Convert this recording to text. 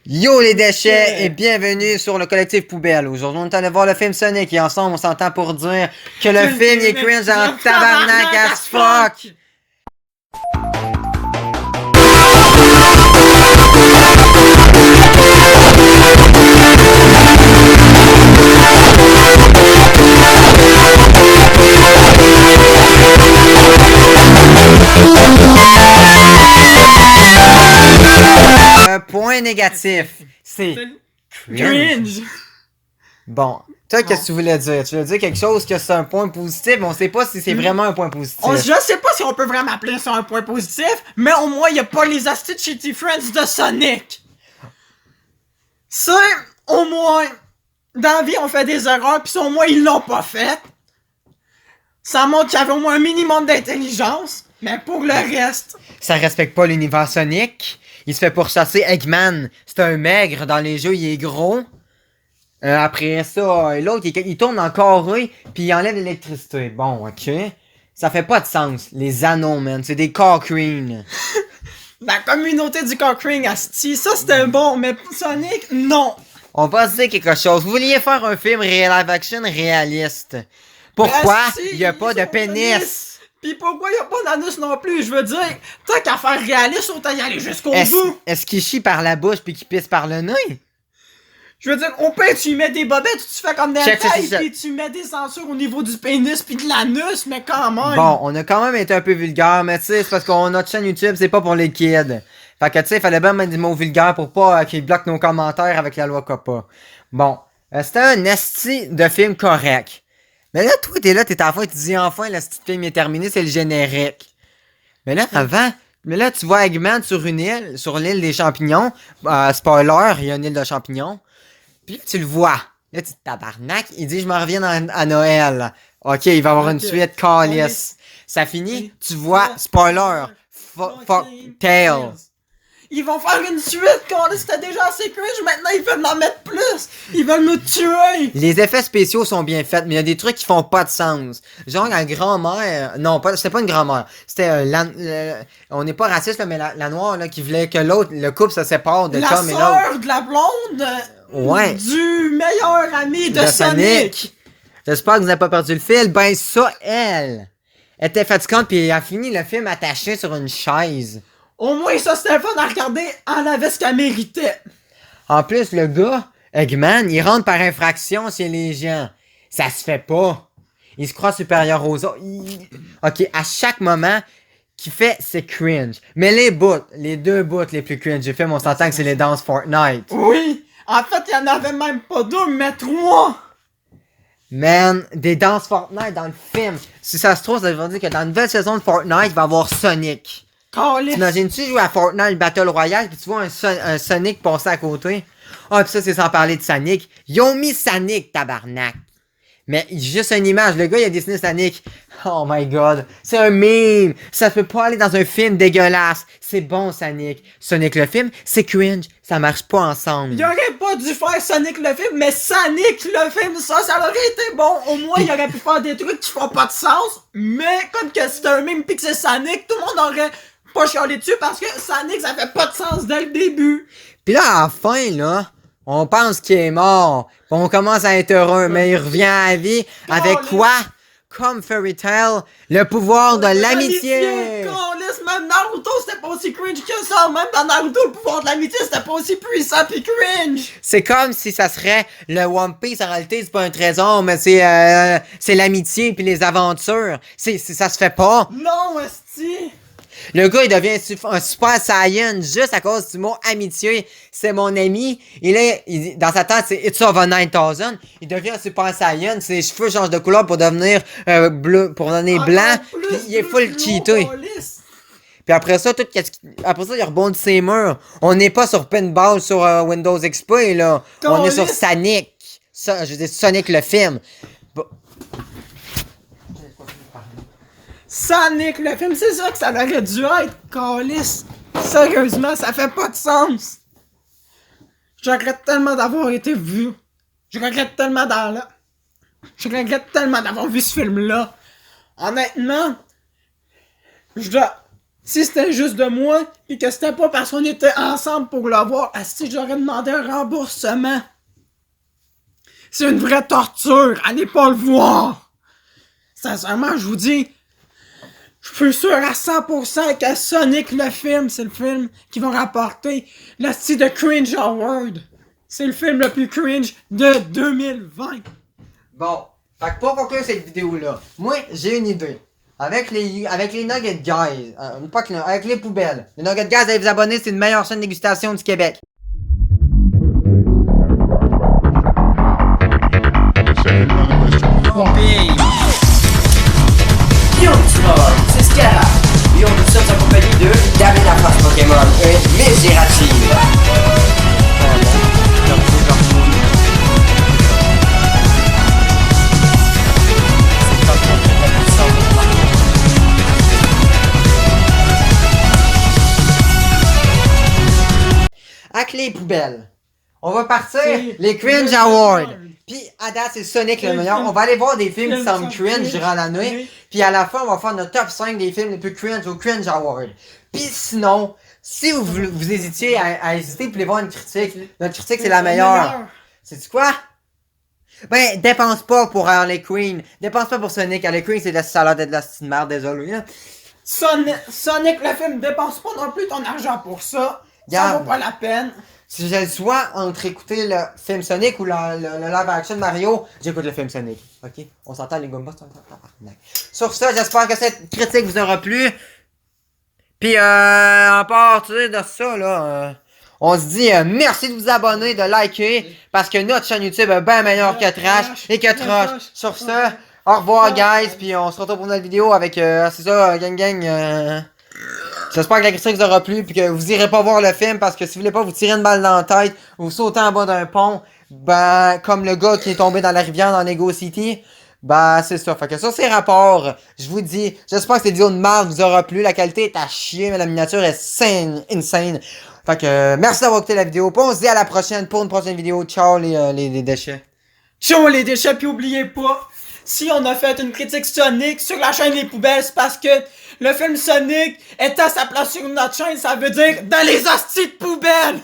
Yo les déchets et bienvenue sur le collectif Poubelle. Aujourd'hui on est allé voir le film Sonic et ensemble on s'entend pour dire que le film est cringe en tabarnak as fuck. Point négatif, c'est cringe. Bon, toi qu'est-ce que tu voulais dire? Tu voulais dire quelque chose que c'est un point positif, mais on sait pas si c'est vraiment un point positif. Je sais pas si on peut vraiment appeler ça un point positif, mais au moins y a pas les astuces Shitty Friends de Sonic. Ça, au moins, dans la vie on fait des erreurs, pis ça au moins ils l'ont pas fait. Ça montre qu'il y avait au moins un minimum d'intelligence, mais pour le reste... Ça respecte pas l'univers Sonic. Il se fait pourchasser Eggman. C'est un maigre dans les jeux, il est gros. Après ça, l'autre, il tourne en carré, puis il enlève l'électricité. Bon, ok. Ça fait pas de sens. Les anneaux, man. C'est des Cochrane. La communauté du Cochrane, asti, ça c'était bon, mais Sonic, non. On va se dire quelque chose. Vous vouliez faire un film live action réaliste. Pourquoi il y a pas de pénis? Pis pourquoi y'a pas d'anus non plus? Je veux dire, tant qu'à faire réaliste, autant y aller jusqu'au bout. Est-ce qu'il chie par la bouche puis qu'il pisse par le nez? Je veux dire, au pire, tu y mets des bobettes, tu fais comme des tailles, pis tu mets des censures au niveau du pénis pis de l'anus, mais quand même. Bon, on a quand même été un peu vulgaire, mais tu sais, c'est parce qu'on notre chaîne YouTube, c'est pas pour les kids. Fait que tu sais, il fallait bien mettre des mots vulgaires pour pas qu'ils bloquent nos commentaires avec la loi COPPA. Bon, c'était un esti de film correct. Mais là, toi, t'es là, t'es à la fin, tu dis enfin, le petit film est terminé, c'est le générique. Mais là, tu vois Eggman sur une île, sur l'île des champignons. Spoiler, il y a une île de champignons. Puis là, tu le vois. Là, tu te tabarnak. Il dit, je me reviens à Noël. Ok, il va y avoir une suite, calice. Ça finit, tu vois, spoiler, fuck, tail. Ils vont faire une suite quand c'était déjà assez cringe, maintenant ils veulent en mettre plus! Ils veulent nous tuer! Les effets spéciaux sont bien faits, mais il y a des trucs qui font pas de sens. Genre la grand-mère... Non, c'était pas une grand-mère. C'était on n'est pas raciste, là, mais la noire là, qui voulait que l'autre, le couple se sépare de Tom et l'autre. La sœur de la blonde ouais. Du meilleur ami de Sonic! J'espère que vous n'avez pas perdu le fil. Ben ça, elle était fatigante, puis elle a fini le film attaché sur une chaise. Au moins, ça, c'était fun à regarder. Elle avait ce qu'elle méritait. En plus, le gars, Eggman, il rentre par infraction chez les gens. Ça se fait pas. Il se croit supérieur aux autres. Ok, à chaque moment qu'il fait, c'est cringe. Mais les deux bouts les plus cringe du film, on s'entend que c'est les danses Fortnite. Oui! En fait, il y en avait même pas deux, mais trois! Man, des danses Fortnite dans le film. Si ça se trouve, ça veut dire que dans la nouvelle saison de Fortnite, il va y avoir Sonic. T'imagines-tu jouer à Fortnite Battle Royale pis tu vois un Sonic passer à côté? Ah, pis ça, c'est sans parler de Sonic. Ils ont mis Sonic, tabarnak. Mais juste une image, le gars, il a dessiné Sonic. Oh my god. C'est un meme. Ça peut pas aller dans un film dégueulasse. C'est bon, Sonic. Sonic le film, c'est cringe. Ça marche pas ensemble. Il aurait pas dû faire Sonic le film, mais Sonic le film, ça aurait été bon. Au moins, il aurait pu faire des trucs qui font pas de sens. Mais comme que c'est un meme pis que c'est Sonic, tout le monde aurait pas chialé dessus parce que Sonic, ça fait pas de sens dès le début. Pis là, à la fin, là, on pense qu'il est mort. Pis on commence à être heureux, mais il revient à la vie avec quoi? Comme Fairy Tail, le pouvoir de l'amitié! Même Naruto, c'était pas aussi cringe que ça! Même dans Naruto, le pouvoir de l'amitié, c'était pas aussi puissant pis cringe! C'est comme si ça serait le One Piece, en réalité, c'est pas un trésor, mais c'est l'amitié pis les aventures. Ça se fait pas! Non, esti! Le gars, il devient un super saiyan juste à cause du mot amitié. C'est mon ami. Et là, dans sa tête, c'est It's over 9000. Il devient un super saiyan. Ses cheveux changent de couleur pour devenir bleu, pour devenir blanc. Puis il est full cheaté. Puis après ça, il rebondit ses murs. On n'est pas sur Pinball sur Windows XP, là. On est sur Sonic. Je veux dire, Sonic le film. Sonic, le film, c'est ça que ça aurait dû être, câlisse. Sérieusement, ça fait pas de sens. Je regrette tellement d'avoir été vu. Je regrette tellement d'avoir vu ce film-là. Honnêtement, je dois si c'était juste de moi, et que c'était pas parce qu'on était ensemble pour le voir, si j'aurais demandé un remboursement. C'est une vraie torture, allez pas le voir. Sincèrement, je vous dis, je suis sûr à 100% que Sonic le film, c'est le film qui va rapporter le style de Cringe Award. C'est le film le plus cringe de 2020. Bon, fait que pour conclure cette vidéo-là, moi, j'ai une idée. Avec les Nugget Guys, pas que avec les poubelles. Les Nugget Guys, allez vous abonner, c'est une meilleure chaîne de dégustation du Québec. Yo tout le monde, c'est Scara. Et nous sommes en compagnie de David la face Pokémon et Mesirati. Avec les poubelles. On va partir C'est les Cringe le Awards. meilleur. Puis à date, c'est Sonic le Le meilleur. film- On va aller voir des films qui film semblent sans cringe cringe. durant la nuit. Oui. Puis à la fin, on va faire notre top 5 des films les plus cringe au Cringe Award. Puis sinon, si vous hésitiez à hésiter, vous voulez voir une critique, notre critique c'est la meilleure. C'est quoi? Ben, dépense pas pour Harley Quinn. Dépense pas pour Sonic. Harley Quinn, c'est de la salade et de la petite merde, désolé. Hein. Sonic le film, dépense pas non plus ton argent pour ça. Ça Garde. vaut pas la peine. Si j'ai le choix entre écouter le film Sonic ou le live action Mario, j'écoute le film Sonic. Ok? On s'entend les Goombas, sur ça, j'espère que cette critique vous aura plu. Puis, à partir de ça, là, on se dit merci de vous abonner, de liker, parce que notre chaîne YouTube est bien meilleure que Trash et que Trash. Sur ça, au revoir, guys, puis on se retrouve pour une autre vidéo avec, c'est ça, gang. J'espère que la critique vous aura plu, puis que vous irez pas voir le film, parce que si vous voulez pas vous tirer une balle dans la tête, ou sauter en bas d'un pont, ben, comme le gars qui est tombé dans la rivière dans Lego City, ben, c'est ça. Fait que sur ces rapports, je vous dis, j'espère que cette vidéo de merde vous aura plu. La qualité est à chier, mais la miniature est insane. Fait que, merci d'avoir écouté la vidéo. Puis on se dit à la prochaine pour une prochaine vidéo. Ciao les déchets. Ciao les déchets, puis oubliez pas, si on a fait une critique Sonic sur la chaîne Les Poubelles, c'est parce que le film Sonic est à sa place sur notre chaîne, ça veut dire dans les hosties de poubelles!